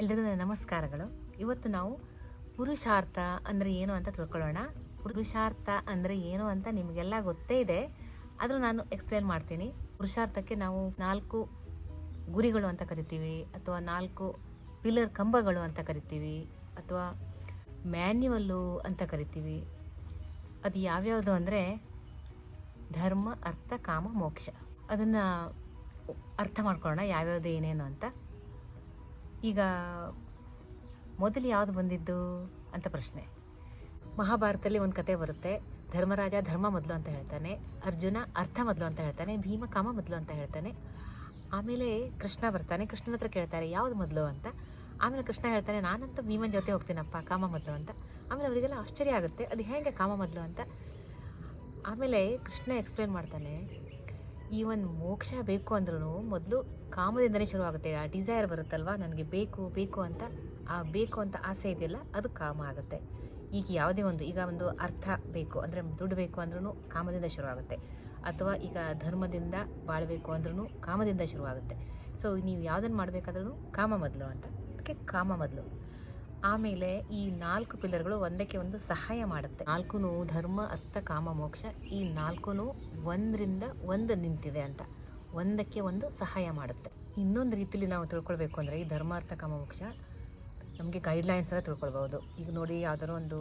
ಎಲ್ರಿಗೂ ನನ್ನ ನಮಸ್ಕಾರಗಳು. ಇವತ್ತು ನಾವು ಪುರುಷಾರ್ಥ ಅಂದರೆ ಏನು ಅಂತ ತಿಳ್ಕೊಳ್ಳೋಣ. ಪುರುಷಾರ್ಥ ಅಂದರೆ ಏನು ಅಂತ ನಿಮಗೆಲ್ಲ ಗೊತ್ತೇ ಇದೆ, ಆದರೂ ನಾನು ಎಕ್ಸ್ಪ್ಲೇನ್ ಮಾಡ್ತೀನಿ. ಪುರುಷಾರ್ಥಕ್ಕೆ ನಾವು 4 ಗುರಿಗಳು ಅಂತ ಕರಿತೀವಿ, ಅಥವಾ 4 ಪಿಲ್ಲರ್ ಕಂಬಗಳು ಅಂತ ಕರಿತೀವಿ, ಅಥವಾ ಮ್ಯಾನ್ಯುವಲ್ಲು ಅಂತ ಕರಿತೀವಿ. ಅದು ಯಾವ್ಯಾವುದು ಅಂದರೆ ಧರ್ಮ, ಅರ್ಥ, ಕಾಮ, ಮೋಕ್ಷ. ಅದನ್ನು ಅರ್ಥ ಮಾಡ್ಕೊಳ್ಳೋಣ ಯಾವ್ಯಾವುದು ಏನೇನು ಅಂತ. ಈಗ ಮೊದಲು ಯಾವುದು ಬಂದಿದ್ದು ಅಂತ ಪ್ರಶ್ನೆ. ಮಹಾಭಾರತದಲ್ಲಿ ಒಂದು ಕತೆ ಬರುತ್ತೆ. ಧರ್ಮರಾಜ ಧರ್ಮ ಮೊದಲು ಅಂತ ಹೇಳ್ತಾನೆ, ಅರ್ಜುನ ಅರ್ಥ ಮೊದಲು ಅಂತ ಹೇಳ್ತಾನೆ, ಭೀಮ ಕಾಮ ಮೊದಲು ಅಂತ ಹೇಳ್ತಾನೆ. ಆಮೇಲೆ ಕೃಷ್ಣ ಬರ್ತಾನೆ, ಕೃಷ್ಣನ ಹತ್ರ ಕೇಳ್ತಾರೆ ಯಾವುದು ಮೊದಲು ಅಂತ. ಆಮೇಲೆ ಕೃಷ್ಣ ಹೇಳ್ತಾನೆ ನಾನಂತೂ ಭೀಮನ ಜೊತೆ ಹೋಗ್ತೀನಪ್ಪ, ಕಾಮ ಮೊದಲು ಅಂತ. ಆಮೇಲೆ ಅವರಿಗೆಲ್ಲ ಆಶ್ಚರ್ಯ ಆಗುತ್ತೆ, ಅದು ಹೇಗೆ ಕಾಮ ಮೊದಲು ಅಂತ. ಆಮೇಲೆ ಕೃಷ್ಣ ಎಕ್ಸ್ಪ್ಲೇನ್ ಮಾಡ್ತಾನೆ, ಈ ಒಂದು ಮೋಕ್ಷ ಬೇಕು ಅಂದ್ರೂ ಮೊದಲು ಕಾಮದಿಂದಲೇ ಶುರುವಾಗುತ್ತೆ. ಆ ಡಿಸೈರ್ ಬರುತ್ತಲ್ವ, ನನಗೆ ಬೇಕು ಬೇಕು ಅಂತ, ಆ ಬೇಕು ಅಂತ ಆಸೆ ಇದೆಯಲ್ಲ, ಅದು ಕಾಮ ಆಗುತ್ತೆ. ಈಗ ಯಾವುದೇ ಈಗ ಒಂದು ಅರ್ಥ ಬೇಕು ಅಂದರೆ ದುಡ್ಡು ಬೇಕು ಅಂದ್ರೂ ಕಾಮದಿಂದ ಶುರುವಾಗುತ್ತೆ, ಅಥವಾ ಈಗ ಧರ್ಮದಿಂದ ಬಾಳಬೇಕು ಅಂದ್ರೂ ಕಾಮದಿಂದ ಶುರುವಾಗುತ್ತೆ. ಸೊ ನೀವು ಯಾವುದನ್ನು ಮಾಡಬೇಕಾದ್ರೂ ಕಾಮ ಮೊದಲು ಅಂತ, ಅದಕ್ಕೆ ಕಾಮ ಮೊದಲು. ಆಮೇಲೆ ಈ 4 ಪಿಲ್ಲರ್ಗಳು ಒಂದಕ್ಕೆ ಒಂದು ಸಹಾಯ ಮಾಡುತ್ತೆ. 4 ಧರ್ಮ, ಅರ್ಥ, ಕಾಮ, ಮೋಕ್ಷ, ಈ 4 ಒಂದರಿಂದ ಒಂದು ನಿಂತಿದೆ ಅಂತ, ಒಂದಕ್ಕೆ ಒಂದು ಸಹಾಯ ಮಾಡುತ್ತೆ. ಇನ್ನೊಂದು ರೀತಿಯಲ್ಲಿ ನಾವು ತಿಳ್ಕೊಳ್ಬೇಕು ಅಂದರೆ ಈ ಧರ್ಮ, ಅರ್ಥ, ಕಾಮ, ಮೋಕ್ಷ ನಮಗೆ ಗೈಡ್ಲೈನ್ಸ್ ಎಲ್ಲ ತಿಳ್ಕೊಳ್ಬೋದು. ಈಗ ನೋಡಿ, ಯಾವ್ದಾದ್ರು ಒಂದು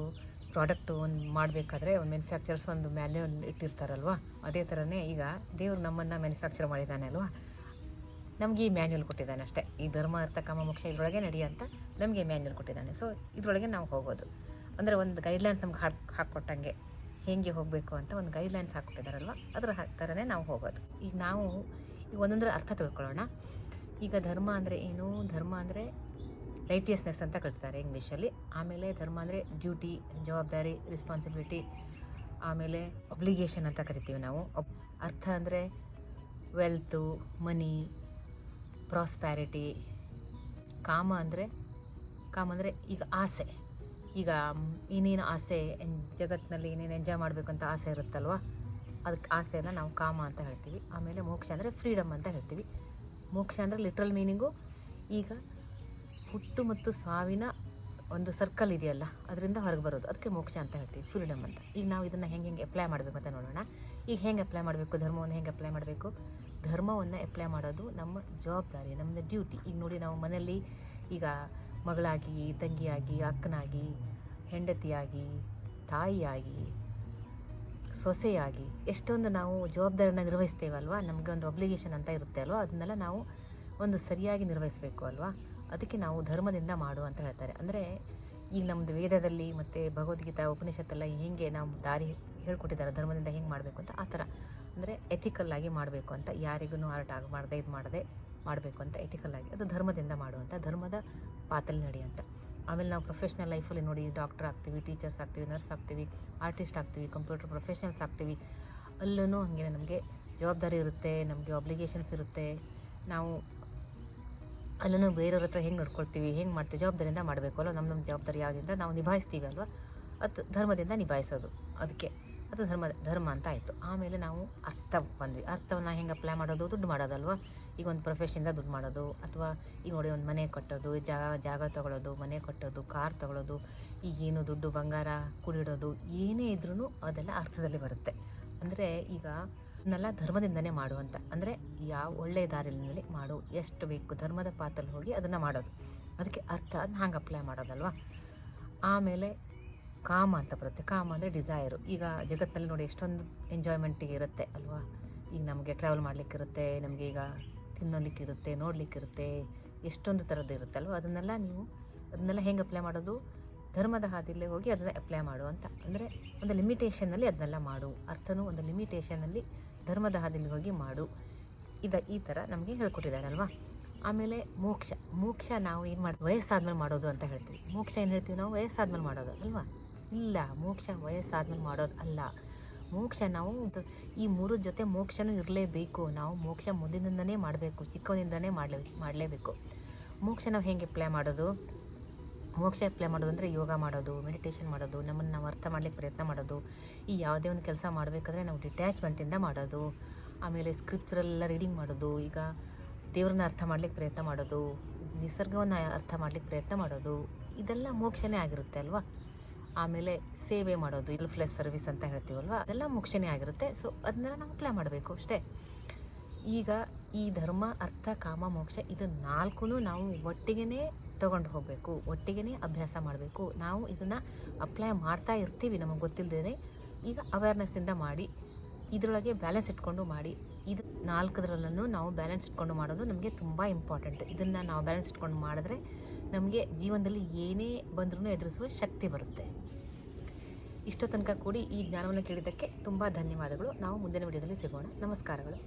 ಪ್ರಾಡಕ್ಟು ಮಾಡಬೇಕಾದ್ರೆ ಒಂದು ಮ್ಯಾನುಫ್ಯಾಕ್ಚರ್ಸ್ ಒಂದು ಮ್ಯಾನ್ಯುವಲ್ ಇಟ್ಟಿರ್ತಾರಲ್ವ, ಅದೇ ಥರನೇ ಈಗ ದೇವರು ನಮ್ಮನ್ನು ಮ್ಯಾನುಫ್ಯಾಕ್ಚರ್ ಮಾಡಿದ್ದಾನೆ ಅಲ್ವಾ, ನಮಗೆ ಈ ಮ್ಯಾನ್ಯುವಲ್ ಕೊಟ್ಟಿದ್ದಾನೆ ಅಷ್ಟೇ. ಈ ಧರ್ಮ, ಅರ್ಥ, ಕಾಮ, ಮೋಕ್ಷ ಇದರೊಳಗೆ ನಡಿ ಅಂತ ನಮಗೆ ಮ್ಯಾನ್ಯುವಲ್ ಕೊಟ್ಟಿದ್ದಾನೆ. ಸೊ ಇದರೊಳಗೆ ನಾವು ಹೋಗೋದು ಅಂದರೆ ಒಂದು ಗೈಡ್ಲೈನ್ಸ್ ನಮ್ಗೆ ಹಾಕ್ಕೊಟ್ಟಂಗೆ ಹೇಗೆ ಹೋಗಬೇಕು ಅಂತ ಒಂದು ಗೈಡ್ಲೈನ್ಸ್ ಹಾಕ್ಕೊಟ್ಟಿದ್ದಾರಲ್ವ, ಅದರ ಥರನೇ ನಾವು ಹೋಗೋದು. ಈಗ ನಾವು ಈಗ ಒಂದೊಂದರ ಅರ್ಥ ತಿಳ್ಕೊಳ್ಳೋಣ. ಈಗ ಧರ್ಮ ಅಂದರೆ ಏನು? ಧರ್ಮ ಅಂದರೆ ರೈಟಿಯಸ್ನೆಸ್ ಅಂತ ಕಳ್ತಾರೆ ಇಂಗ್ಲೀಷಲ್ಲಿ. ಆಮೇಲೆ ಧರ್ಮ ಅಂದರೆ ಡ್ಯೂಟಿ, ಜವಾಬ್ದಾರಿ, ರೆಸ್ಪಾನ್ಸಿಬಿಲಿಟಿ. ಆಮೇಲೆ ಅಬ್ಲಿಗೇಷನ್ ಅಂತ ಕರಿತೀವಿ ನಾವು. ಅರ್ಥ ಅಂದರೆ ವೆಲ್ತು, ಮನಿ, ಪ್ರಾಸ್ಪ್ಯಾರಿಟಿ. ಕಾಮ ಅಂದರೆ ಈಗ ಆಸೆ. ಈಗ ಇನ್ನೇನು ಆಸೆ, ಜಗತ್ತಿನಲ್ಲಿ ಏನೇನು ಎಂಜಾಯ್ ಮಾಡಬೇಕು ಅಂತ ಆಸೆ ಇರುತ್ತಲ್ವ, ಅದಕ್ಕೆ ಆಸೆಯನ್ನು ನಾವು ಕಾಮ ಅಂತ ಹೇಳ್ತೀವಿ. ಆಮೇಲೆ ಮೋಕ್ಷ ಅಂದರೆ ಫ್ರೀಡಮ್ ಅಂತ ಹೇಳ್ತೀವಿ. ಮೋಕ್ಷ ಅಂದರೆ ಲಿಟ್ರಲ್ ಮೀನಿಂಗು ಈಗ ಹುಟ್ಟು ಮತ್ತು ಸಾವಿನ ಒಂದು ಸರ್ಕಲ್ ಇದೆಯಲ್ಲ, ಅದರಿಂದ ಹೊರಗೆ ಬರೋದು, ಅದಕ್ಕೆ ಮೋಕ್ಷ ಅಂತ ಹೇಳ್ತೀವಿ, ಫ್ರೀಡಮ್ ಅಂತ. ಈಗ ನಾವು ಇದನ್ನು ಹೆಂಗೆ ಅಪ್ಲೈ ಮಾಡಬೇಕು ಅಂತ ನೋಡೋಣ. ಈಗ ಹೆಂಗೆ ಅಪ್ಲೈ ಮಾಡಬೇಕು, ಧರ್ಮವನ್ನು ಹೆಂಗೆ ಅಪ್ಲೈ ಮಾಡಬೇಕು? ಧರ್ಮವನ್ನು ಅಪ್ಲೈ ಮಾಡೋದು ನಮ್ಮ ಜವಾಬ್ದಾರಿ, ನಮ್ಮದು ಡ್ಯೂಟಿ. ಈಗ ನೋಡಿ, ನಾವು ಮನೆಯಲ್ಲಿ ಈಗ ಮಗಳಾಗಿ, ತಂಗಿಯಾಗಿ, ಅಕ್ಕನಾಗಿ, ಹೆಂಡತಿಯಾಗಿ, ತಾಯಿಯಾಗಿ, ಸೊಸೆಯಾಗಿ ಎಷ್ಟೊಂದು ನಾವು ಜವಾಬ್ದಾರಿನ ನಿರ್ವಹಿಸ್ತೇವಲ್ವ. ನಮಗೆ ಒಂದು ಅಬ್ಲಿಗೇಷನ್ ಅಂತ ಇರುತ್ತೆ ಅಲ್ವ, ಅದನ್ನೆಲ್ಲ ನಾವು ಒಂದು ಸರಿಯಾಗಿ ನಿರ್ವಹಿಸಬೇಕು ಅಲ್ವಾ. ಅದಕ್ಕೆ ನಾವು ಧರ್ಮದಿಂದ ಮಾಡು ಅಂತ ಹೇಳ್ತಾರೆ. ಅಂದರೆ ಈಗ ನಮ್ಮದು ವೇದದಲ್ಲಿ ಮತ್ತು ಭಗವದ್ಗೀತಾ, ಉಪನಿಷತ್ತೆಲ್ಲ ಹೇಗೆ ನಾವು ದಾರಿ ಹೇಳ್ಕೊಟ್ಟಿದ್ದಾರೆ ಧರ್ಮದಿಂದ ಹೆಂಗೆ ಮಾಡಬೇಕು ಅಂತ. ಆ ಥರ ಅಂದರೆ ಎಥಿಕಲ್ಲಾಗಿ ಮಾಡಬೇಕು ಅಂತ, ಯಾರಿಗೂ ಹರ್ಟ್ ಆಗಬಾರ್ದೆ, ಇದು ಮಾಡದೆ ಮಾಡಬೇಕು ಅಂತ ಎಥಿಕಲ್ಲಾಗಿ, ಅದು ಧರ್ಮದಿಂದ ಮಾಡುವಂಥ, ಧರ್ಮದ ಪಾತಲ್ಲಿ ನಡಿ ಅಂತ. ಆಮೇಲೆ ನಾವು ಪ್ರೊಫೆಷ್ನಲ್ ಲೈಫಲ್ಲಿ ನೋಡಿ, ಡಾಕ್ಟರ್ ಆಗ್ತೀವಿ, ಟೀಚರ್ಸ್ ಆಗ್ತೀವಿ, ನರ್ಸ್ ಆಗ್ತೀವಿ, ಆರ್ಟಿಸ್ಟ್ ಆಗ್ತೀವಿ, ಕಂಪ್ಯೂಟರ್ ಪ್ರೊಫೆಷನಲ್ಸ್ ಆಗ್ತೀವಿ. ಅಲ್ಲೂ ಹಾಗೆ ನಮಗೆ ಜವಾಬ್ದಾರಿ ಇರುತ್ತೆ, ನಮಗೆ ಅಬ್ಲಿಗೇಷನ್ಸ್ ಇರುತ್ತೆ. ನಾವು ಅಲ್ಲೂ ಬೇರೆಯವ್ರ ಹತ್ರ ಹೆಂಗೆ ನಡ್ಕೊಳ್ತೀವಿ, ಹೆಂಗೆ ಮಾಡ್ತೀವಿ, ಜವಾಬ್ದಾರಿಯಿಂದ ಮಾಡಬೇಕು ಅಲ್ವ. ನಮ್ಮ ಜವಾಬ್ದಾರಿ ಯಾವುದಿಂದ ನಾವು ನಿಭಾಯಿಸ್ತೀವಿ ಅಲ್ವ, ಅದು ಧರ್ಮದಿಂದ ನಿಭಾಯಿಸೋದು. ಅದಕ್ಕೆ ಅದು ಧರ್ಮ ಅಂತ ಆಯಿತು. ಆಮೇಲೆ ನಾವು ಅರ್ಥ ಬಂದ್ವಿ. ಅರ್ಥವನ್ನು ಹೆಂಗೆ ಅಪ್ಲೈ ಮಾಡೋದು? ದುಡ್ಡು ಮಾಡೋದಲ್ವ. ಈಗ ಒಂದು ಪ್ರೊಫೆಷನಿಂದ ದುಡ್ಡು ಮಾಡೋದು, ಅಥವಾ ಈಗ ನೋಡಿ ಒಂದು ಮನೆ ಕಟ್ಟೋದು, ಜಾಗ ತೊಗೊಳೋದು, ಮನೆ ಕಟ್ಟೋದು, ಕಾರ್ ತೊಗೊಳೋದು, ಈಗೇನು ದುಡ್ಡು ಬಂಗಾರ ಕೂಡಿಡೋದು, ಏನೇ ಇದ್ರೂ ಅದೆಲ್ಲ ಅರ್ಥದಲ್ಲಿ ಬರುತ್ತೆ. ಅಂದರೆ ಈಗ ಅದನ್ನೆಲ್ಲ ಧರ್ಮದಿಂದನೇ ಮಾಡುವಂಥ, ಅಂದರೆ ಯಾವ ಒಳ್ಳೆಯ ದಾರಿಯಲ್ಲಿ ಮಾಡು, ಎಷ್ಟು ಬೇಕು ಧರ್ಮದ ಪಾತಲ್ಲಿ ಹೋಗಿ ಅದನ್ನು ಮಾಡೋದು, ಅದಕ್ಕೆ ಅರ್ಥ. ಅದನ್ನ ಹಂಗೆ ಅಪ್ಲೈ ಮಾಡೋದಲ್ವ. ಆಮೇಲೆ ಕಾಮ ಅಂತ ಬರುತ್ತೆ. ಕಾಮ ಅಂದರೆ ಡಿಸೈರು. ಈಗ ಜಗತ್ತಿನಲ್ಲಿ ನೋಡಿ ಎಷ್ಟೊಂದು ಎಂಜಾಯ್ಮೆಂಟಿಗೆ ಇರುತ್ತೆ ಅಲ್ವಾ. ಈಗ ನಮಗೆ ಟ್ರಾವೆಲ್ ಮಾಡಲಿಕ್ಕಿರುತ್ತೆ, ನಮಗೆ ಈಗ ತಿನ್ನೋಲಿಕ್ಕಿರುತ್ತೆ, ನೋಡಲಿಕ್ಕಿರುತ್ತೆ, ಎಷ್ಟೊಂದು ಥರದ್ದು ಇರುತ್ತೆ ಅಲ್ವ. ಅದನ್ನೆಲ್ಲ ಹೆಂಗೆ ಅಪ್ಲೈ ಮಾಡೋದು? ಧರ್ಮದ ಹಾದಿಯಲ್ಲೇ ಹೋಗಿ ಅದನ್ನು ಅಪ್ಲೈ ಮಾಡು ಅಂತ. ಅಂದರೆ ಒಂದು ಲಿಮಿಟೇಷನಲ್ಲಿ ಅದನ್ನೆಲ್ಲ ಮಾಡು. ಅರ್ಥನೂ ಒಂದು ಲಿಮಿಟೇಷನಲ್ಲಿ ಧರ್ಮದ ಹಾದಿಯಲ್ಲಿ ಹೋಗಿ ಮಾಡು. ಈ ಥರ ನಮಗೆ ಹೇಳ್ಕೊಟ್ಟಿದ್ದಾರಲ್ವ. ಆಮೇಲೆ ಮೋಕ್ಷ ನಾವು ಏನು ವಯಸ್ಸಾದ್ಮೇಲೆ ಮಾಡೋದು ಅಂತ ಹೇಳ್ತೀವಿ. ಮೋಕ್ಷ ಏನು ಹೇಳ್ತೀವಿ ನಾವು? ವಯಸ್ಸಾದ್ಮೇಲೆ ಮಾಡೋದು ಅಲ್ವಾ? ಇಲ್ಲ, ಮೋಕ್ಷ ವಯಸ್ಸಾದ್ಮೇಲೆ ಮಾಡೋದು ಅಲ್ಲ. ಮೋಕ್ಷ ನಾವು ಈ 3 ಜೊತೆ ಮೋಕ್ಷನೂ ಇರಲೇಬೇಕು. ನಾವು ಮೋಕ್ಷ ಮೊದಲಿನಿಂದನೇ ಮಾಡಬೇಕು, ಚಿಕ್ಕವನಿಂದನೇ ಮಾಡಲೇಬೇಕು. ಮೋಕ್ಷ ನಾವು ಹೆಂಗೆ ಅಪ್ಲೈ ಮಾಡೋದು? ಮೋಕ್ಷ ಅಪ್ಲೈ ಮಾಡೋದು ಅಂದರೆ ಯೋಗ ಮಾಡೋದು, ಮೆಡಿಟೇಷನ್ ಮಾಡೋದು, ನಮ್ಮನ್ನು ನಾವು ಅರ್ಥ ಮಾಡಲಿಕ್ಕೆ ಪ್ರಯತ್ನ ಮಾಡೋದು. ಈ ಯಾವುದೇ ಒಂದು ಕೆಲಸ ಮಾಡಬೇಕಾದ್ರೆ ನಾವು ಡಿಟ್ಯಾಚ್ಮೆಂಟಿಂದ ಮಾಡೋದು. ಆಮೇಲೆ ಸ್ಕ್ರಿಪ್ಚರೆಲ್ಲ ರೀಡಿಂಗ್ ಮಾಡೋದು. ಈಗ ದೇವ್ರನ್ನ ಅರ್ಥ ಮಾಡ್ಲಿಕ್ಕೆ ಪ್ರಯತ್ನ ಮಾಡೋದು, ನಿಸರ್ಗವನ್ನು ಅರ್ಥ ಮಾಡ್ಲಿಕ್ಕೆ ಪ್ರಯತ್ನ ಮಾಡೋದು, ಇದೆಲ್ಲ ಮೋಕ್ಷನೇ ಆಗಿರುತ್ತೆ ಅಲ್ವಾ. ಆಮೇಲೆ ಸೇವೆ ಮಾಡೋದು, ಸೆಲ್ಫ್ಲೆಸ್ ಸರ್ವಿಸ್ ಅಂತ ಹೇಳ್ತೀವಲ್ವ, ಅದೆಲ್ಲ ಮೋಕ್ಷನೇ ಆಗಿರುತ್ತೆ. ಸೊ ಅದನ್ನೆಲ್ಲ ನಾವು ಅಪ್ಲೈ ಮಾಡಬೇಕು ಅಷ್ಟೇ. ಈಗ ಈ ಧರ್ಮ, ಅರ್ಥ, ಕಾಮ, ಮೋಕ್ಷ ಇದು 4 ನಾವು ಒಟ್ಟಿಗೆ ತೊಗೊಂಡು ಹೋಗಬೇಕು, ಒಟ್ಟಿಗೆ ಅಭ್ಯಾಸ ಮಾಡಬೇಕು. ನಾವು ಇದನ್ನು ಅಪ್ಲೈ ಮಾಡ್ತಾ ಇರ್ತೀವಿ ನಮಗೆ ಗೊತ್ತಿಲ್ಲದೇ. ಈಗ ಅವೇರ್ನೆಸ್ಸಿಂದ ಮಾಡಿ, ಇದರೊಳಗೆ ಬ್ಯಾಲೆನ್ಸ್ ಇಟ್ಕೊಂಡು ಮಾಡಿ. ಇದು 4 ನಾವು ಬ್ಯಾಲೆನ್ಸ್ ಇಟ್ಕೊಂಡು ಮಾಡೋದು ನಮಗೆ ತುಂಬ ಇಂಪಾರ್ಟೆಂಟ್. ಇದನ್ನು ನಾವು ಬ್ಯಾಲೆನ್ಸ್ ಇಟ್ಕೊಂಡು ಮಾಡಿದ್ರೆ ನಮಗೆ ಜೀವನದಲ್ಲಿ ಏನೇ ಬಂದ್ರೂ ಎದುರಿಸುವ ಶಕ್ತಿ ಬರುತ್ತೆ. ಇಷ್ಟೋ ತನಕ ಕೂಡಿ ಈ ಜ್ಞಾನವನ್ನು ಕೇಳಿದ್ದಕ್ಕೆ ತುಂಬ ಧನ್ಯವಾದಗಳು. ನಾವು ಮುಂದಿನ ವಿಡಿಯೋದಲ್ಲಿ ಸಿಗೋಣ. ನಮಸ್ಕಾರಗಳು.